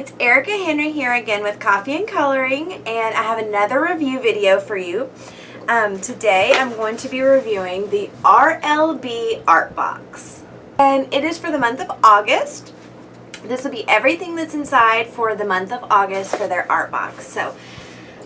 it's Erica Henry here again with Coffee and Coloring, and I have another review video for you. Today I'm going to be reviewing the RLB Art Box, and it is for the month of August. This will be everything that's inside for the month of August for their art box. So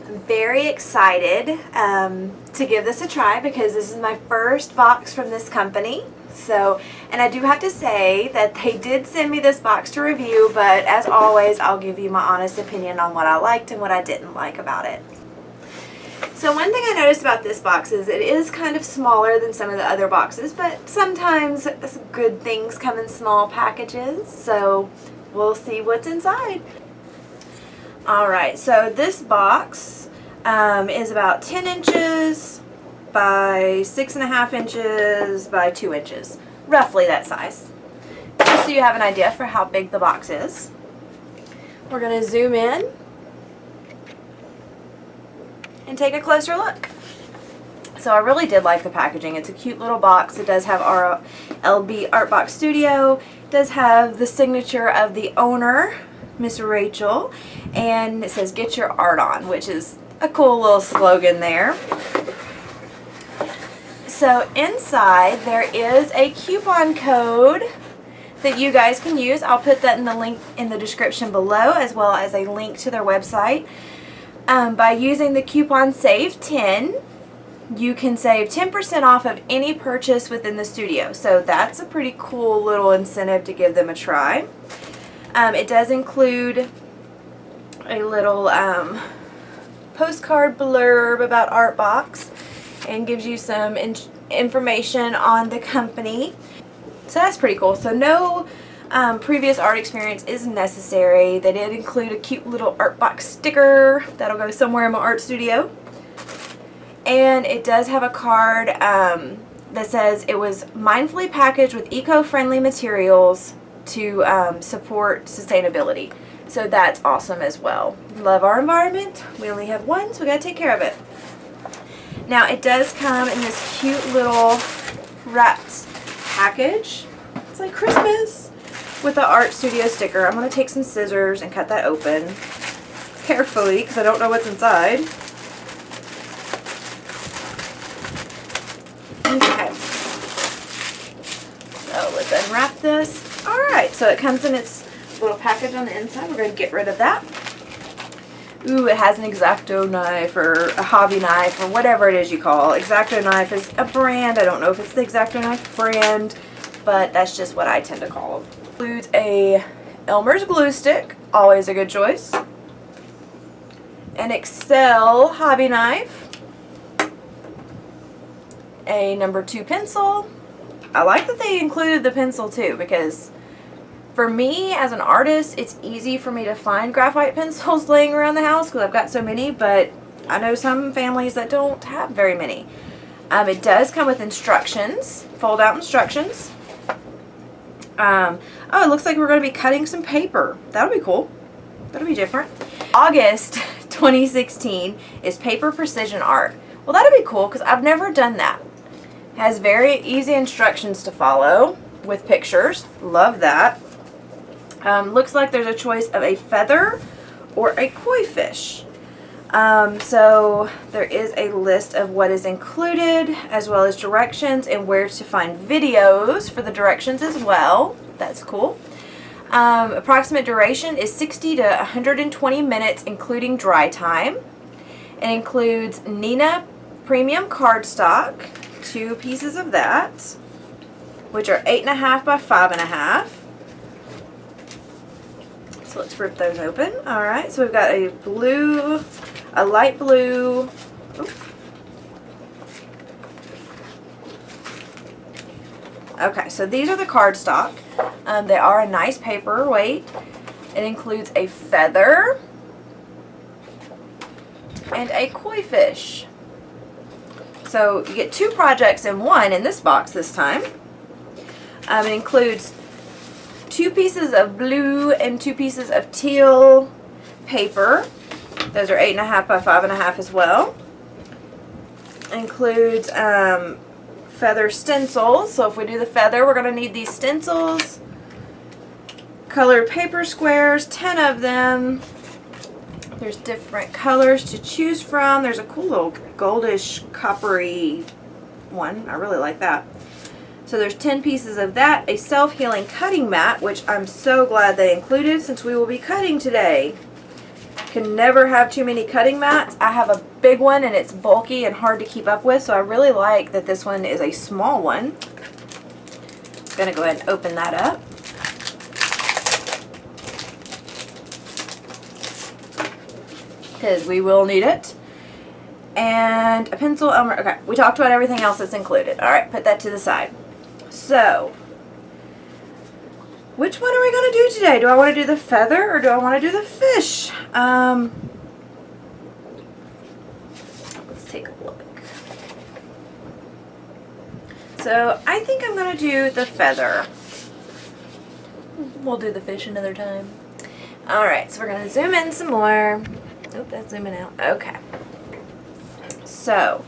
I'm very excited to give this a try because this is my first box from this company. So, and I do have to say that they did send me this box to review, but as always, I'll give you my honest opinion on what I liked and what I didn't like about it. So one thing I noticed about this box is it is kind of smaller than some of the other boxes, but sometimes good things come in small packages, so we'll see what's inside. Alright, so this box is about 10 inches by 6.5 inches by 2 inches, roughly that size. Just so you have an idea for how big the box is. We're going to zoom in and take a closer look. So I really did like the packaging. It's a cute little box. It does have RLB Art Box Studio. It does have the signature of the owner, Miss Rachel, and it says "Get your art on," which is a cool little slogan there. So inside there is a coupon code that you guys can use. I'll put that in the link in the description below, as well as a link to their website. By using the coupon SAVE10, you can save 10% off of any purchase within the studio. So that's a pretty cool little incentive to give them a try. It does include a little postcard blurb about Art Box and gives you some information on the company. So that's pretty cool. So no previous art experience is necessary. They did include a cute little Art Box sticker that'll go somewhere in my art studio. And it does have a card that says it was mindfully packaged with eco-friendly materials to support sustainability. So that's awesome as well. Love our environment. We only have one, so we gotta take care of it. Now it does come in this cute little wrapped package. It's like Christmas with the art studio sticker. I'm going to take some scissors and cut that open carefully because I don't know what's inside. Okay. So let's unwrap this. Alright, so it comes in its little package on the inside. We're going to get rid of that. Ooh, it has an X-Acto knife or a hobby knife or whatever it is you call. X-Acto knife is a brand. I don't know if it's the X-Acto knife brand, but that's just what I tend to call them. Includes a Elmer's glue stick, always a good choice. An Excel hobby knife. A number 2 pencil. I like that they included the pencil too, because for me, as an artist, it's easy for me to find graphite pencils laying around the house because I've got so many, but I know some families that don't have very many. It does come with instructions, fold-out instructions. Oh, it looks like we're going to be cutting some paper. That'll be cool. That'll be different. August 2016 is Paper Precision Art. Well, that'll be cool because I've never done that. It has very easy instructions to follow with pictures. Love that. Looks like there's a choice of a feather or a koi fish. So there is a list of what is included, as well as directions and where to find videos for the directions as well. That's cool. Approximate duration is 60 to 120 minutes, including dry time. It includes Nina Premium cardstock, 2 pieces of that, which are 8.5 by 5.5. So let's rip those open. Alright, so we've got a blue, a light blue. Oops. Okay, so these are the cardstock. They are a nice paperweight. It includes a feather and a koi fish. So you get 2 projects in one in this box this time. It includes 2 pieces of blue and 2 pieces of teal paper. Those are 8.5 by 5.5 as well. Includes feather stencils. So if we do the feather, we're going to need these stencils. colored paper squares, 10 of them. There's different colors to choose from. There's a cool little goldish coppery one. I really like that. So there's 10 pieces of that. A self-healing cutting mat, which I'm so glad they included since we will be cutting today. Can never have too many cutting mats. I have a big one and it's bulky and hard to keep up with, so I really like that this one is a small one. I'm gonna go ahead and open that up. Because we will need it. And a pencil, okay, we talked about everything else that's included. Alright, put that to the side. So, which one are we going to do today? Do I want to do the feather or do I want to do the fish? Let's take a look. So, I think I'm going to do the feather. We'll do the fish another time. Alright, so we're going to zoom in some more. Oop, that's zooming out. Okay. So,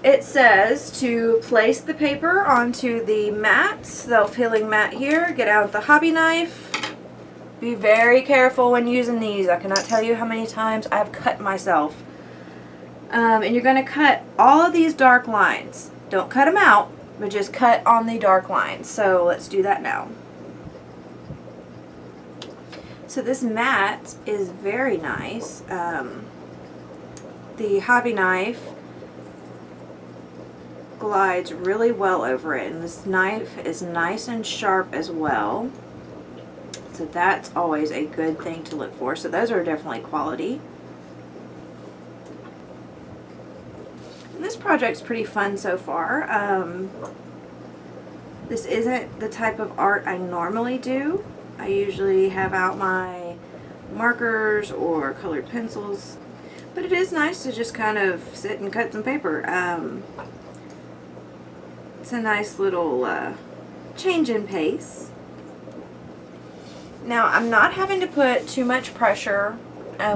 it says to place the paper onto the mat, self-healing mat here. Get out the hobby knife. Be very careful when using these. I cannot tell you how many times I've cut myself. And you're going to cut all of these dark lines. Don't cut them out, but just cut on the dark lines. So let's do that now. So this mat is very nice. The hobby knife glides really well over it, and this knife is nice and sharp as well, so that's always a good thing to look for. So those are definitely quality. And this project's pretty fun so far. This isn't the type of art I normally do. I usually have out my markers or colored pencils, but it is nice to just kind of sit and cut some paper. It's a nice little change in pace. Now I'm not having to put too much pressure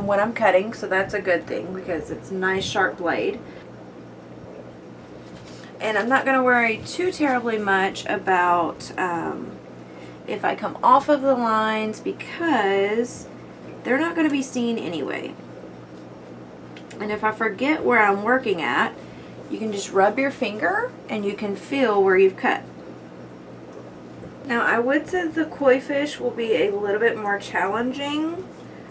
when I'm cutting, so that's a good thing because it's a nice sharp blade. And I'm not going to worry too terribly much about if I come off of the lines because they're not going to be seen anyway. And if I forget where I'm working at, you can just rub your finger and you can feel where you've cut. Now I would say the koi fish will be a little bit more challenging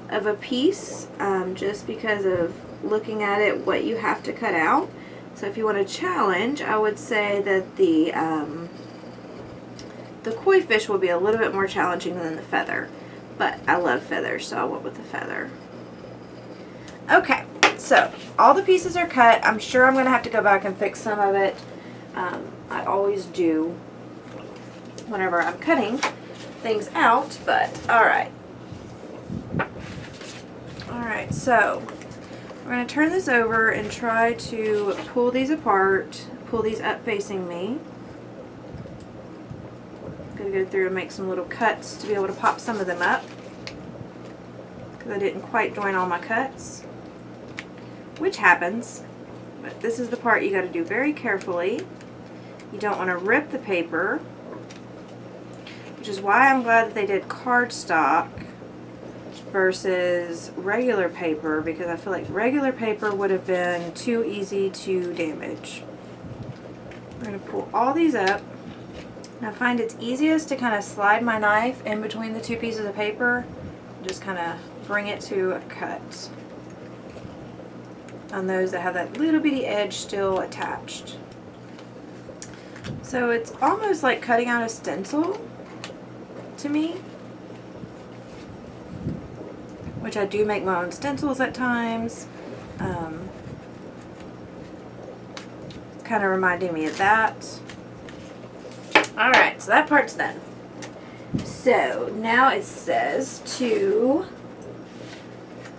of a piece just because of looking at it, what you have to cut out. So if you want a challenge, I would say that the koi fish will be a little bit more challenging than the feather. But I love feathers, so I went with the feather. Okay. So, all the pieces are cut. I'm sure I'm going to have to go back and fix some of it. I always do whenever I'm cutting things out, but alright. Alright, so we're going to turn this over and try to pull these apart, pull these up facing me. I'm going to go through and make some little cuts to be able to pop some of them up because I didn't quite join all my cuts. Which happens, but this is the part you got to do very carefully. You don't want to rip the paper, which is why I'm glad that they did cardstock versus regular paper, because I feel like regular paper would have been too easy to damage. I'm going to pull all these up. Now I find it's easiest to kind of slide my knife in between the two pieces of paper and just kind of bring it to a cut on those that have that little bitty edge still attached. So it's almost like cutting out a stencil to me, which I do make my own stencils at times. Kind of reminding me of that. Alright, so that part's done. So now it says to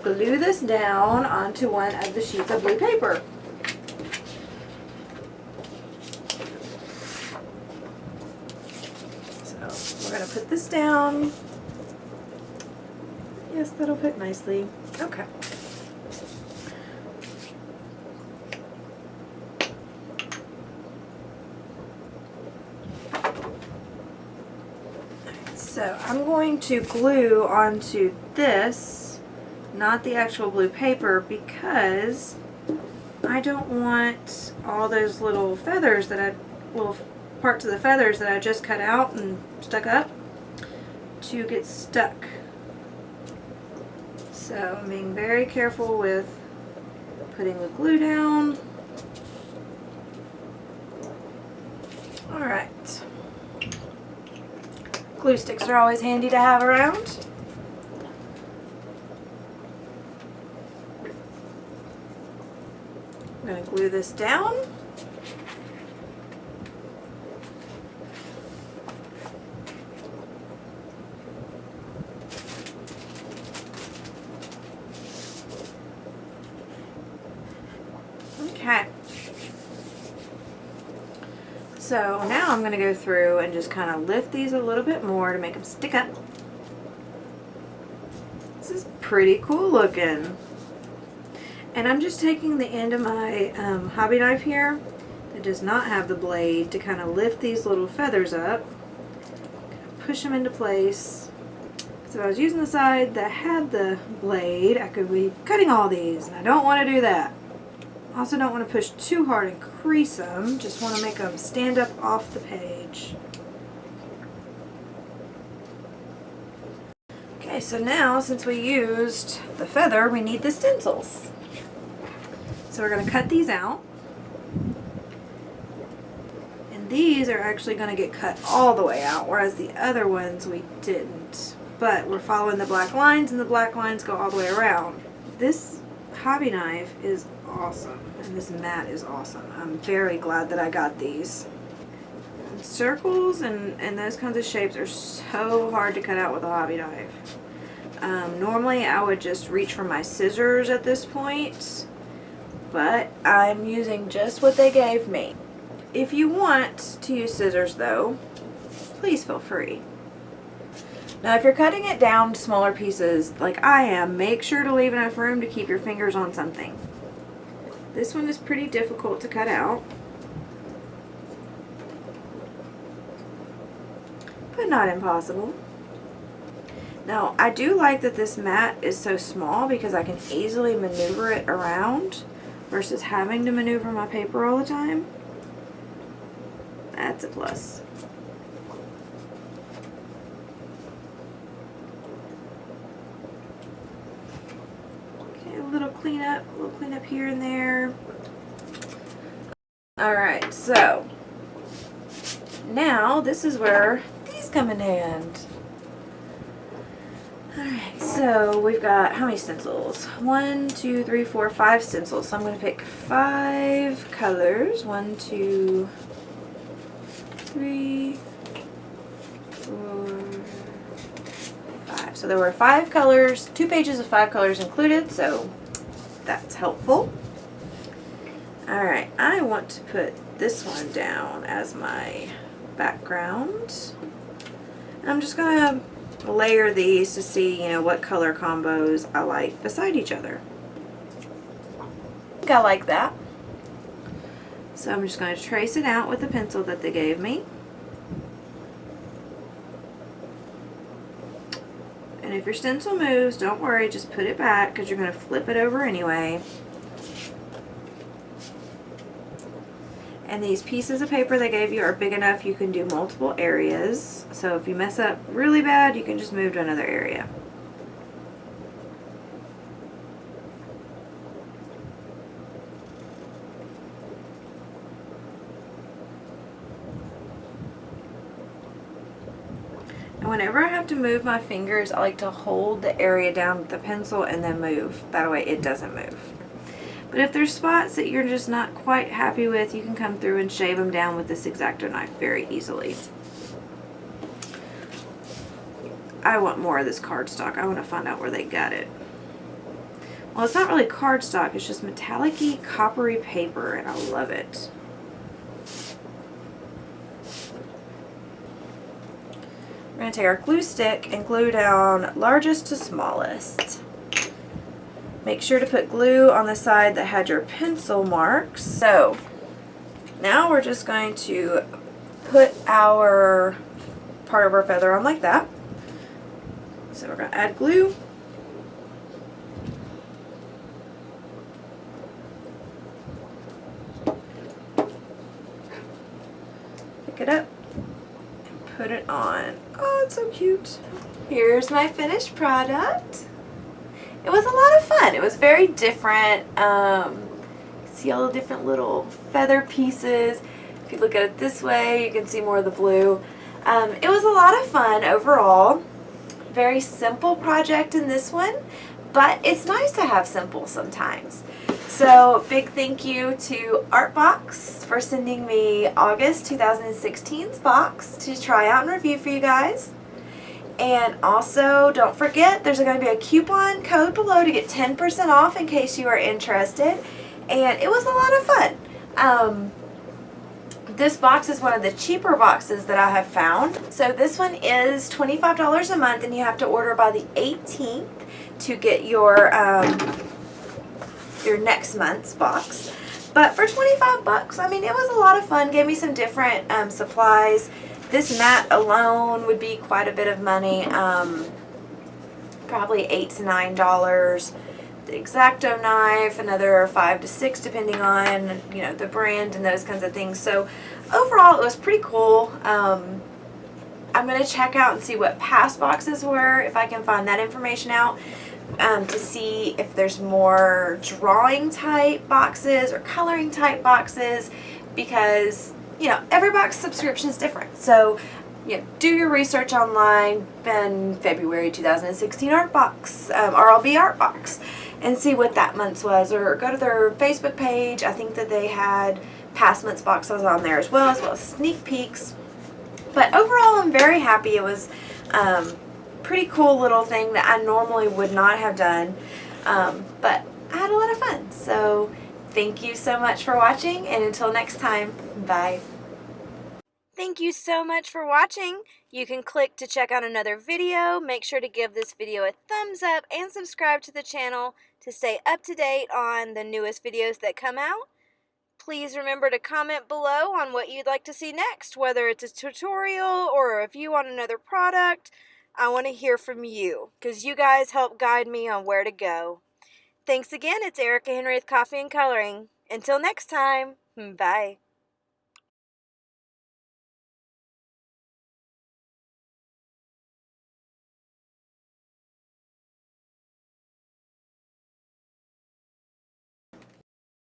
glue this down onto one of the sheets of blue paper. So we're going to put this down. Yes, that'll fit nicely. Okay. So I'm going to glue onto this, not the actual blue paper, because I don't want all those little feathers that little parts of the feathers that I just cut out and stuck up to get stuck. So I'm being very careful with putting the glue down. Alright. Glue sticks are always handy to have around. I'm going to glue this down. Okay. So now I'm going to go through and just kind of lift these a little bit more to make them stick up. This is pretty cool looking. And I'm just taking the end of my hobby knife here that does not have the blade to kind of lift these little feathers up. Push them into place. So if I was using the side that had the blade, I could be cutting all these, and I don't want to do that. I also don't want to push too hard and crease them, just want to make them stand up off the page. Okay, so now since we used the feather, we need the stencils. So we're going to cut these out. And these are actually going to get cut all the way out, whereas the other ones we didn't. But we're following the black lines, and the black lines go all the way around. This hobby knife is awesome, and this mat is awesome. I'm very glad that I got these. And circles and those kinds of shapes are so hard to cut out with a hobby knife. Normally I would just reach for my scissors at this point, but I'm using just what they gave me. If you want to use scissors though, please feel free. Now if you're cutting it down to smaller pieces like I am, make sure to leave enough room to keep your fingers on something. This one is pretty difficult to cut out, but not impossible. Now I do like that this mat is so small because I can easily maneuver it around versus having to maneuver my paper all the time. That's a plus. A little cleanup here and there. Alright, so now this is where these come in hand. Alright, so we've got how many stencils? 1, 2, 3, 4, 5 stencils. So I'm going to pick 5 colors. 1, 2, 3, 4, 5. So there were 5 colors, 2 pages of 5 colors included, so that's helpful. Alright, I want to put this one down as my background. And I'm just going to layer these to see, what color combos I like beside each other. I think I like that. So I'm just going to trace it out with the pencil that they gave me. And if your stencil moves, don't worry, just put it back because you're going to flip it over anyway. And these pieces of paper they gave you are big enough you can do multiple areas. So if you mess up really bad, you can just move to another area. And whenever I have to move my fingers, I like to hold the area down with the pencil and then move. That way it doesn't move. But if there's spots that you're just not quite happy with, you can come through and shave them down with this X-Acto knife very easily. I want more of this cardstock. I want to find out where they got it. Well, it's not really cardstock, it's just metallic-y, coppery paper, and I love it. We're going to take our glue stick and glue down largest to smallest. Make sure to put glue on the side that had your pencil marks. So now we're just going to put our part of our feather on like that. So we're going to add glue. Pick it up and put it on. Oh, it's so cute. Here's my finished product. It was a lot of fun. It was very different. See all the different little feather pieces. If you look at it this way, you can see more of the blue. It was a lot of fun overall. Very simple project in this one, but it's nice to have simple sometimes. So big thank you to Art Box for sending me August 2016's box to try out and review for you guys. And also, don't forget, there's going to be a coupon code below to get 10% off in case you are interested. And it was a lot of fun. This box is one of the cheaper boxes that I have found. So this one is $25 a month, and you have to order by the 18th to get your next month's box. But for 25 bucks, I mean, it was a lot of fun. Gave me some different supplies. This mat alone would be quite a bit of money, probably $8 to $9. The X-Acto knife, another $5 to $6 depending on, you know, the brand and those kinds of things. So overall, it was pretty cool. I'm going to check out and see what past boxes were, if I can find that information out, to see if there's more drawing type boxes or coloring type boxes, because, you know, every box subscription is different. So, you know, do your research online in February 2016 Art Box, RLB Art Box, and see what that month's was, or go to their Facebook page. I think that they had past month's boxes on there as well as sneak peeks. But overall, I'm very happy. It was pretty cool little thing that I normally would not have done, but I had a lot of fun. So thank you so much for watching, and until next time, bye. Thank you so much for watching. You can click to check out another video. Make sure to give this video a thumbs up and subscribe to the channel to stay up to date on the newest videos that come out. Please remember to comment below on what you'd like to see next, whether it's a tutorial or a review on another product. I want to hear from you, because you guys help guide me on where to go. Thanks again. It's Erica Henry with Coffee and Coloring. Until next time, bye.